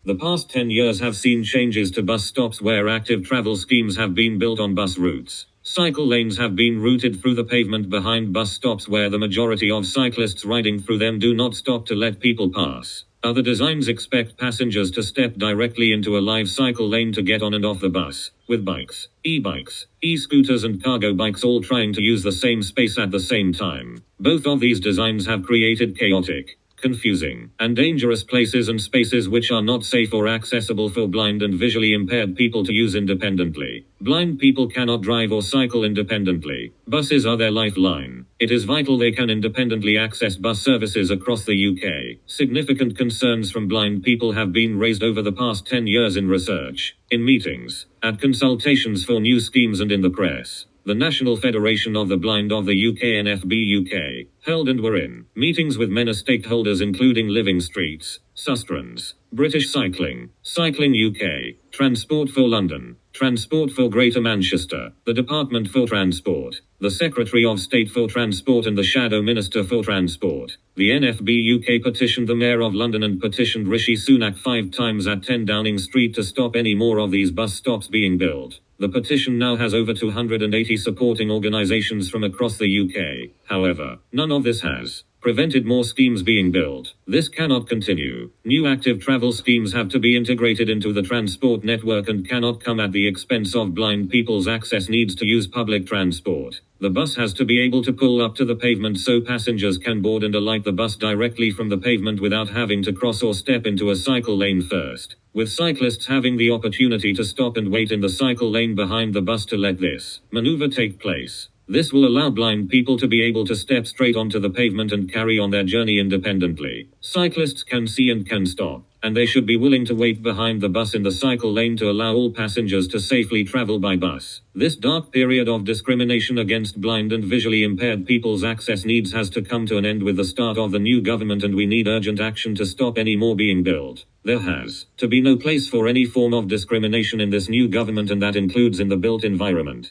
The past 10 years have seen changes to bus stops where active travel schemes have been built on bus routes. Cycle lanes have been routed through the pavement behind bus stops where the majority of cyclists riding through them do not stop to let people pass. Other designs expect passengers to step directly into a live cycle lane to get on and off the bus, with bikes, e-bikes, e-scooters and cargo bikes all trying to use the same space at the same time. Both of these designs have created chaotic, confusing, and dangerous places and spaces which are not safe or accessible for blind and visually impaired people to use independently. Blind people cannot drive or cycle independently. Buses are their lifeline. It is vital they can independently access bus services across the UK. Significant concerns from blind people have been raised over the past 10 years in research, in meetings, at consultations for new schemes and in the press. The National Federation of the Blind of the UK NFB UK held and were in meetings with many stakeholders including Living Streets, Sustrans, British Cycling, Cycling UK, Transport for London, Transport for Greater Manchester, the Department for Transport, the Secretary of State for Transport and the Shadow Minister for Transport. The NFB UK petitioned the Mayor of London and petitioned Rishi Sunak 5 times at 10 Downing Street to stop any more of these bus stops being built. The petition now has over 280 supporting organisations from across the UK. However, none of this has prevented more schemes being built. This cannot continue. New active travel schemes have to be integrated into the transport network and cannot come at the expense of blind people's access needs to use public transport. The bus has to be able to pull up to the pavement so passengers can board and alight the bus directly from the pavement without having to cross or step into a cycle lane first, with cyclists having the opportunity to stop and wait in the cycle lane behind the bus to let this maneuver take place. This will allow blind people to be able to step straight onto the pavement and carry on their journey independently. Cyclists can see and can stop, and they should be willing to wait behind the bus in the cycle lane to allow all passengers to safely travel by bus. This dark period of discrimination against blind and visually impaired people's access needs has to come to an end with the start of the new government, and we need urgent action to stop any more being built. There has to be no place for any form of discrimination in this new government, and that includes in the built environment.